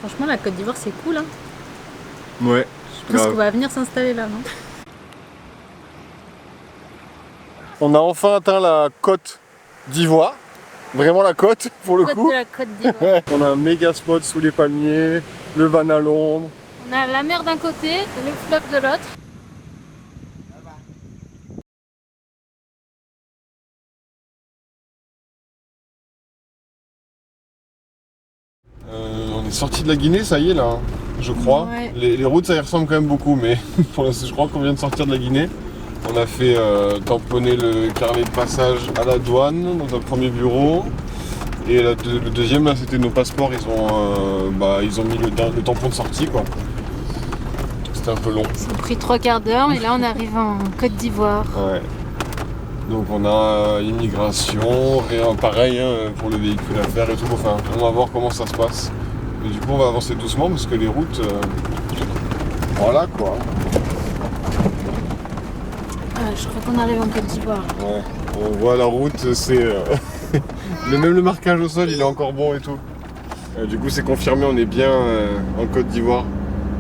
Franchement, la Côte d'Ivoire, c'est cool. Hein. Ouais. Je pense qu'on va venir s'installer là, non? On a enfin atteint la Côte d'Ivoire. Vraiment la côte, pour le coup. De la Côte d'Ivoire. Ouais. On a un méga spot sous les palmiers, le van à l'ombre. On a la mer d'un côté, le fleuve de l'autre. On est sorti de la Guinée, ça y est là, je crois. Ouais. Les routes, ça y ressemble quand même beaucoup, mais pour l'instant, je crois qu'on vient de sortir de la Guinée. On a fait tamponner le carnet de passage à la douane dans un premier bureau. Et le deuxième, là, c'était nos passeports. Ils ont mis le tampon de sortie, quoi. C'était un peu long. Ça a pris 3/4 d'heure, mais là on arrive en Côte d'Ivoire. Ouais. Donc on a immigration, pareil hein, pour le véhicule à faire et tout. Enfin, on va voir comment ça se passe. Mais du coup, on va avancer doucement parce que les routes, voilà quoi. Je crois qu'on arrive en Côte d'Ivoire. Ouais. On voit la route, c'est même le marquage au sol, il est encore bon et tout. Du coup, c'est confirmé, on est bien en Côte d'Ivoire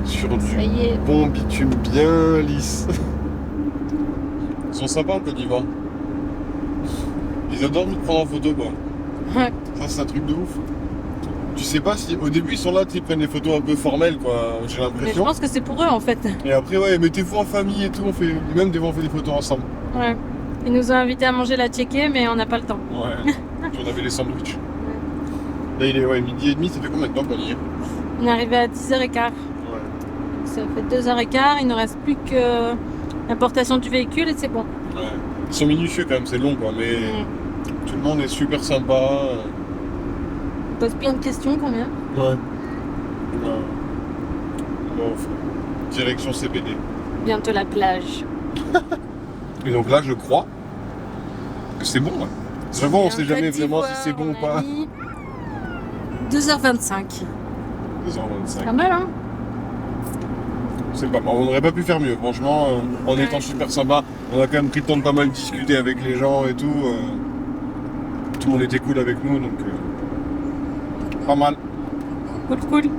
sur du bon bitume bien lisse. Ils sont sympas en Côte d'Ivoire. Ils adorent nous prendre en photo quoi. Ouais. Ça c'est un truc de ouf. Tu sais pas si au début ils sont là, ils prennent des photos un peu formelles quoi, j'ai Mais je l'impression. pense que c'est pour eux en fait. Et après ouais, mettez-vous en famille et tout, même des fois on fait des photos ensemble. Ouais. Ils nous ont invités à manger la tchéké, mais on n'a pas le temps. Ouais. Puis on avait les sandwichs. Là il est midi et demi, ça fait combien de temps qu'on y est? On est arrivé à 10h15. Ouais. Ça fait 2h15, il ne reste plus que l'importation du véhicule et c'est bon. Ouais. Ils sont minutieux quand même, c'est long quoi, mais tout le monde est super sympa. On pose plein de questions quand même. Ouais. Bon, direction CBD. Bientôt la plage. Et donc là, je crois que c'est bon. Ouais. C'est bon, on sait jamais vraiment si c'est bon ou pas. 2h25. 2h25. Pas mal, hein? C'est pas mal. On n'aurait pas pu faire mieux, franchement. En étant super sympa, on a quand même pris le temps de pas mal discuter avec les gens et tout. Tout le monde était cool avec nous, donc pas mal. Cool.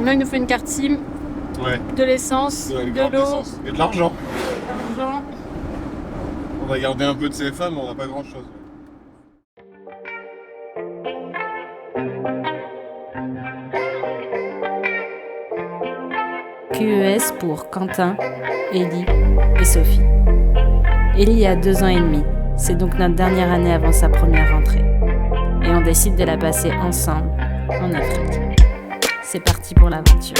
Là, il nous fait une carte SIM, Ouais. de l'essence, Ouais, de l'eau, et de l'argent. l'argent. On a gardé un peu de CFA, mais on n'a pas grand chose. QES pour Quentin, Ellie et Sophie. Ellie a 2 ans et demi. C'est donc notre dernière année avant sa première rentrée. Et on décide de la passer ensemble en Afrique. C'est parti pour l'aventure.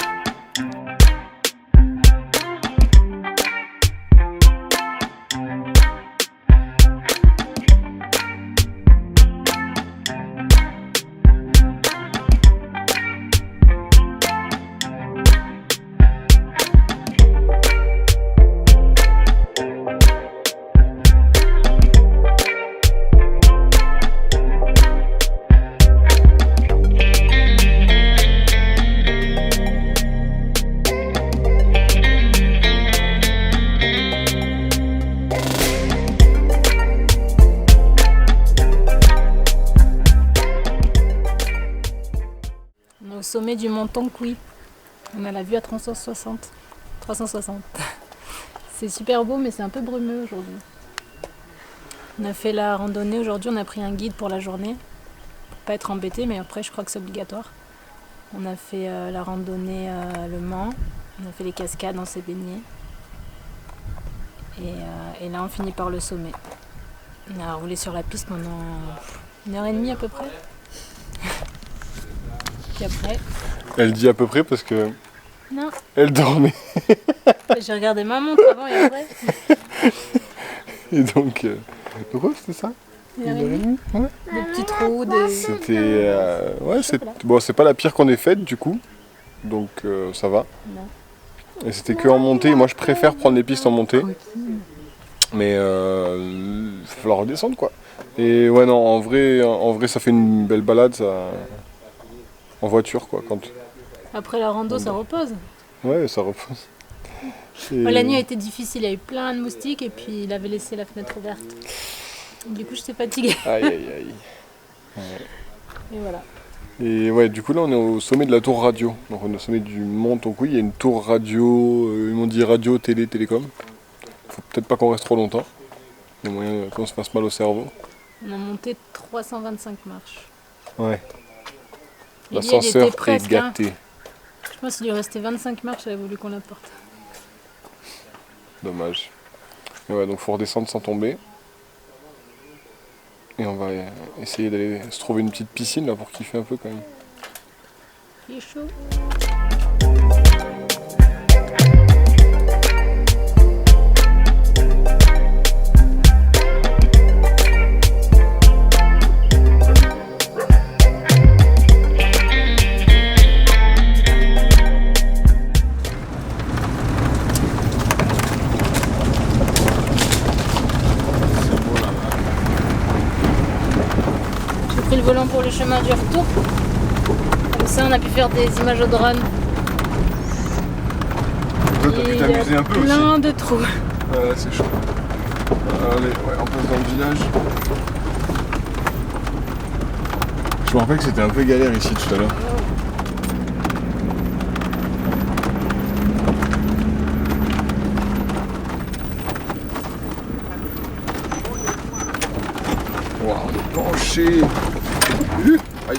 Au sommet du mont Tonkoui. On a la vue à 360. C'est super beau, mais c'est un peu brumeux aujourd'hui. On a fait la randonnée aujourd'hui, on a pris un guide pour la journée. Pour pas être embêté, mais après je crois que c'est obligatoire. On a fait la randonnée Le Mans. On a fait les cascades, on s'est baigné. Et là on finit par le sommet. On a roulé sur la piste pendant 1h30 à peu près. Puis après... Elle dit à peu près parce que Non, elle dormait. j'ai regardé ma montre avant et après. Et donc, pourquoi c'était ça? 1h30. Ouais. Des petits trous, des... C'était... c'est pas la pire qu'on ait faite du coup. Donc ça va. Non. Et c'était que en montée. Moi je préfère prendre les pistes en montée. Mais il va falloir redescendre quoi. Et ouais non, en vrai ça fait une belle balade ça. En voiture quoi. Après la rando, ça repose. Ouais, ça repose. La nuit a été difficile, il y a eu plein de moustiques et puis il avait laissé la fenêtre ouverte. Du coup, j'étais fatiguée. Aïe. Ouais. Et voilà. Et ouais, du coup là on est au sommet de la tour radio. Donc on est au sommet du mont Tonkou. Il y a une tour radio, ils m'ont dit radio, télé, télécom. Faut peut-être pas qu'on reste trop longtemps. Il y a moyen qu'on se fasse mal au cerveau. On a monté 325 marches. Ouais. Et L'ascenseur est presque, gâté. hein. Je pense qu'il lui restait 25 marches, elle a voulu qu'on la porte. Dommage. Et ouais, donc faut redescendre sans tomber. Et on va essayer d'aller se trouver une petite piscine là pour kiffer un peu quand même. Il est chaud. J'ai pris le volant pour le chemin du retour. Comme ça, on a pu faire des images au drone. Toi, t'as pu t'amuser un peu aussi. Plein de trous. Ouais, là c'est chaud. Allez, ouais, on passe dans le village. Je me rappelle que c'était un peu galère ici tout à l'heure. Waouh, on est penché. Aïe.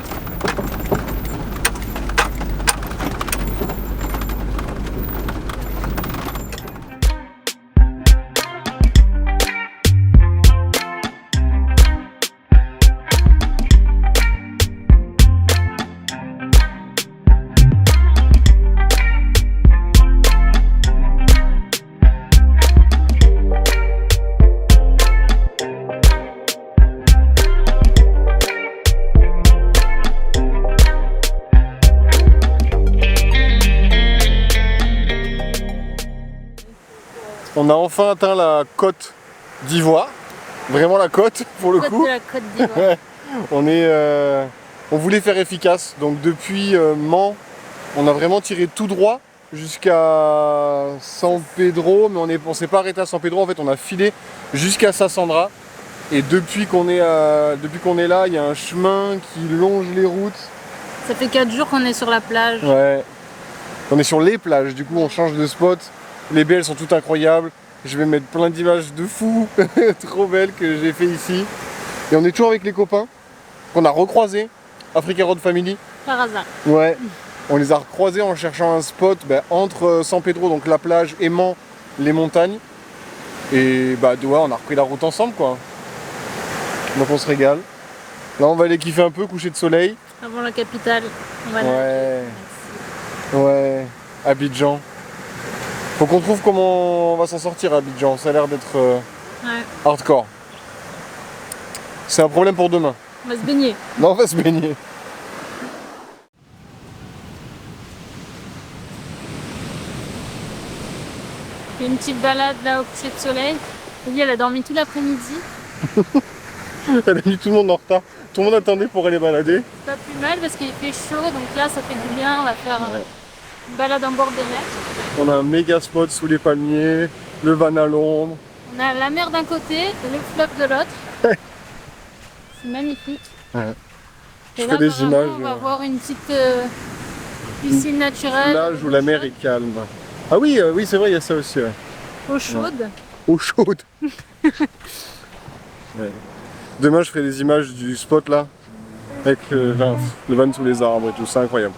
On a enfin atteint la côte d'Ivoire, vraiment la côte pour le coup. De la côte d'Ivoire. Ouais. On voulait faire efficace, donc depuis Mans, on a vraiment tiré tout droit jusqu'à San Pedro, mais on s'est pas arrêté à San Pedro, en fait on a filé jusqu'à Sassandra. Et depuis qu'on est là, il y a un chemin qui longe les routes. Ça fait 4 jours qu'on est sur la plage. Ouais. On est sur les plages, du coup on change de spot. Les baies elles sont toutes incroyables. Je vais mettre plein d'images de fous, trop belles que j'ai fait ici. Et on est toujours avec les copains qu'on a recroisés, Africa Road Family. Par hasard. Ouais. On les a recroisés en cherchant un spot entre San Pedro, donc la plage, et Mans, les montagnes. Et ouais, on a repris la route ensemble quoi. Donc on se régale. Là on va aller kiffer un peu, coucher de soleil. Avant la capitale. On va Ouais. Ouais. Abidjan. Faut qu'on trouve comment on va s'en sortir à Abidjan. Ça a l'air d'être hardcore. C'est un problème pour demain. On va se baigner. Non, on va se baigner. Fait une petite balade là au coucher de soleil. Elle a dormi tout l'après-midi. Elle a mis tout le monde en retard. Tout le monde attendait pour aller balader. C'est pas plus mal parce qu'il fait chaud, donc là ça fait du bien. On va faire une balade en bord de mer. On a un méga spot sous les palmiers, le van à l'ombre. On a la mer d'un côté et le fleuve de l'autre. C'est magnifique. Ouais. Et Je là, fais des images. on va voir une petite piscine naturelle. Plage où la mer est calme. Ah oui, oui c'est vrai, il y a ça aussi. Ouais. Eau chaude. Eau chaude. Ouais. Demain, je ferai des images du spot là, avec le van sous les arbres et tout, c'est incroyable.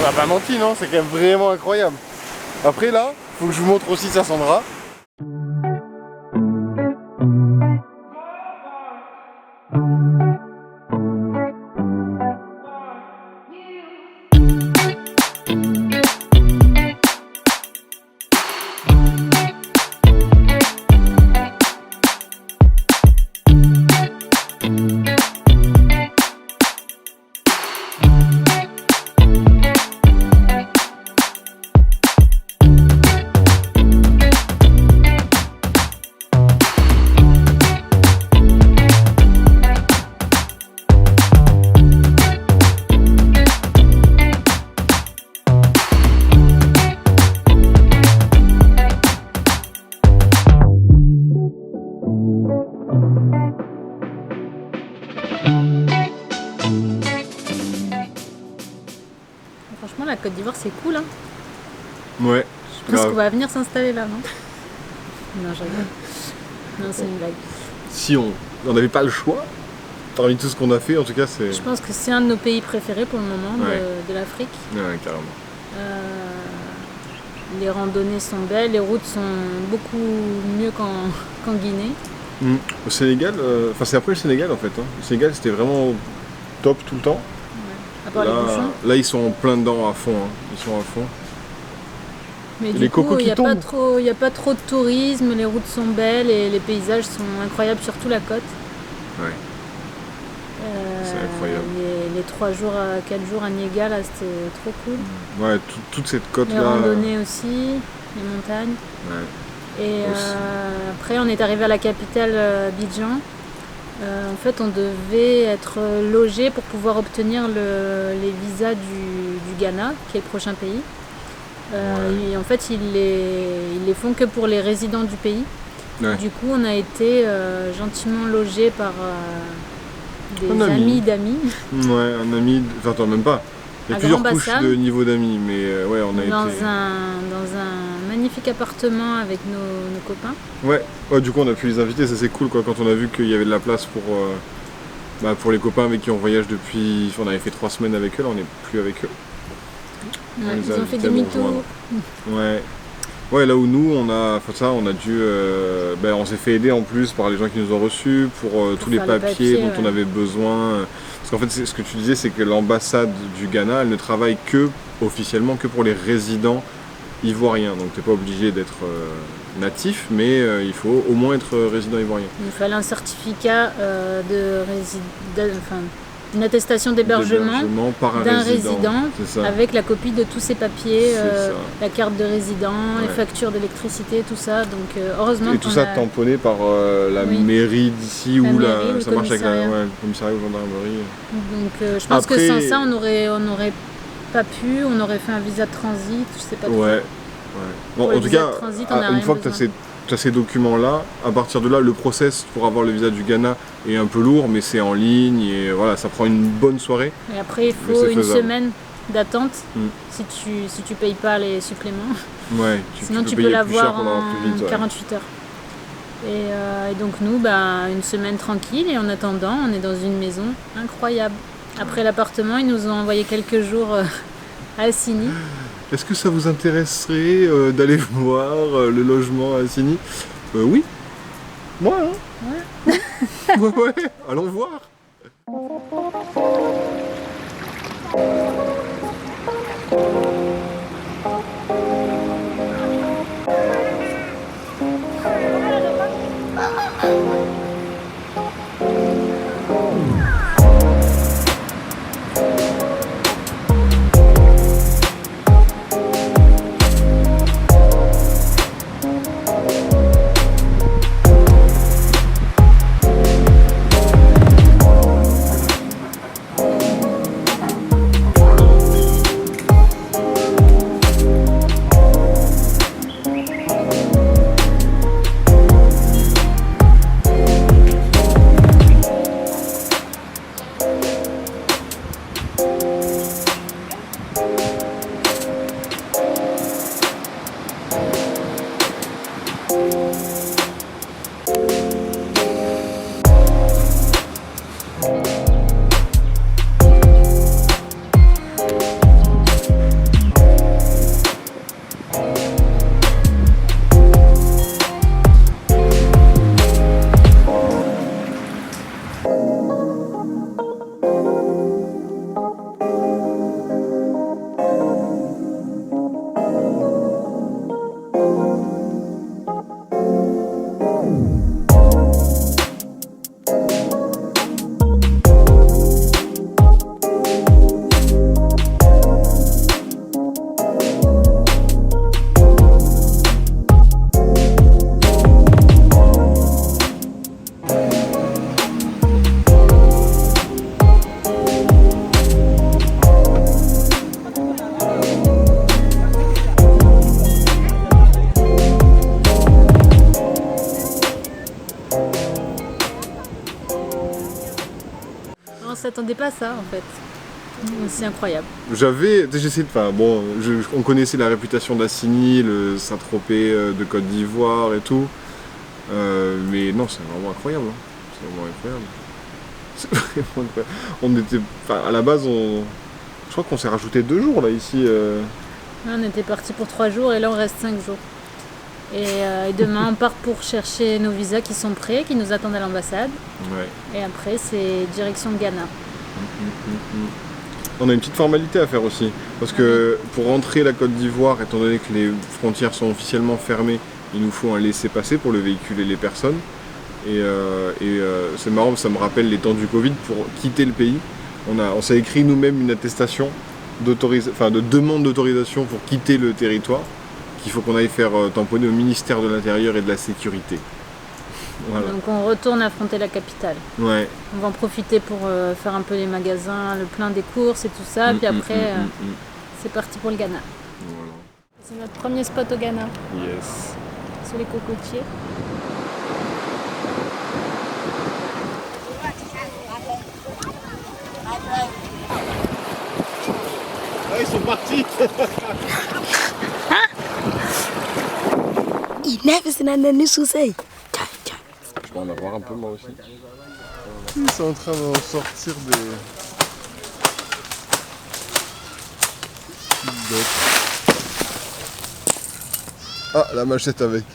On n'a pas menti, non? C'est quand même vraiment incroyable. Après là, faut que je vous montre aussi ça, Sandra. Franchement, la Côte d'Ivoire, c'est cool, hein. Ouais. Je pense qu'on va venir s'installer là, non? Non, je rigole. Non, c'est une blague. Si on n'avait pas le choix, parmi tout ce qu'on a fait, en tout cas, c'est... Je pense que c'est un de nos pays préférés pour le moment de l'Afrique. Ouais, carrément. Les randonnées sont belles, les routes sont beaucoup mieux qu'en Guinée. Au Sénégal, c'est après le Sénégal en fait. Hein. Le Sénégal, c'était vraiment top tout le temps. Ouais. À part les bouchons. Là, ils sont en plein dedans à fond. Hein. Ils sont à fond. Mais du coup, il n'y a pas trop de tourisme, les routes sont belles et les paysages sont incroyables, surtout la côte. Ouais. C'est incroyable. Les 3 jours, 4 jours à Niéga, là, c'était trop cool. Ouais, toute cette côte-là. Les randonnées aussi, les montagnes. Ouais. Et après, on est arrivé à la capitale, Abidjan. En fait, on devait être logé pour pouvoir obtenir les visas du Ghana, qui est le prochain pays. Et en fait, ils les font que pour les résidents du pays. Ouais. Du coup, on a été gentiment logé par des amis d'amis. Ouais, un ami, enfin attends, même pas. Il y a plusieurs couches de niveau d'amis, mais ouais, on a été... Dans un magnifique appartement avec nos copains. Ouais, du coup on a pu les inviter, ça c'est cool quoi, quand on a vu qu'il y avait de la place pour les copains avec qui on voyage depuis... On avait fait 3 semaines avec eux, là on n'est plus avec eux. Ouais, ils ont fait demi-tour. Ouais, là où nous, on a dû... on s'est fait aider en plus par les gens qui nous ont reçus pour tous les papiers dont on avait besoin. Parce qu'en fait, ce que tu disais, c'est que l'ambassade du Ghana, elle ne travaille officiellement que pour les résidents ivoiriens. Donc tu n'es pas obligé d'être natif, mais il faut au moins être résident ivoirien. Il fallait un certificat une attestation d'hébergement d'un résident avec la copie de tous ses papiers, la carte de résident, les factures d'électricité, tout ça. Donc heureusement. Et tout ça tamponné par la mairie d'ici ou ça marche avec le commissariat ou gendarmerie. Donc je pense que sans ça, on n'aurait pas pu, on aurait fait un visa de transit, je sais pas trop. Ouais. Bon, en tout cas, une fois que tu as ces documents-là, à partir de là, le process pour avoir le visa du Ghana est un peu lourd, mais c'est en ligne et voilà, ça prend une bonne soirée. Et après, il faut une semaine d'attente si tu payes pas les suppléments. Ouais, sinon tu peux l'avoir en 48 heures. Et donc nous, une semaine tranquille et en attendant, on est dans une maison incroyable. Après l'appartement, ils nous ont envoyé quelques jours à Assini. Est-ce que ça vous intéresserait d'aller voir le logement à Assini? Oui. Moi, hein? Ouais, allons voir. s'attendait pas à ça en fait. C'est incroyable. On connaissait la réputation d'Assigny, le Saint-Tropez de Côte d'Ivoire et tout. Mais non, c'est vraiment incroyable. Hein. C'est vraiment incroyable. C'est vraiment incroyable. À la base, je crois qu'on s'est rajouté 2 jours là ici. On était parti pour 3 jours et là on reste 5 jours. Et demain on part pour chercher nos visas qui sont prêts, qui nous attendent à l'ambassade. Ouais. Et après c'est direction Ghana. On a une petite formalité à faire aussi. Parce que pour rentrer la Côte d'Ivoire, étant donné que les frontières sont officiellement fermées, il nous faut un laissez-passer pour le véhicule et les personnes. Et c'est marrant, ça me rappelle les temps du Covid. Pour quitter le pays, on s'est écrit nous-mêmes une attestation de demande d'autorisation pour quitter le territoire, qu'il faut qu'on aille faire tamponner au ministère de l'Intérieur et de la Sécurité. Voilà. Donc on retourne affronter la capitale. Ouais. On va en profiter pour faire un peu les magasins, le plein des courses et tout ça. Puis après, c'est parti pour le Ghana. Voilà. C'est notre premier spot au Ghana. Yes. Sur les cocotiers. Ah, ils sont partis. Il never seen an initial say. Je vais en avoir un peu moi aussi. Ils sont en train de sortir des... Ah, la machette avec.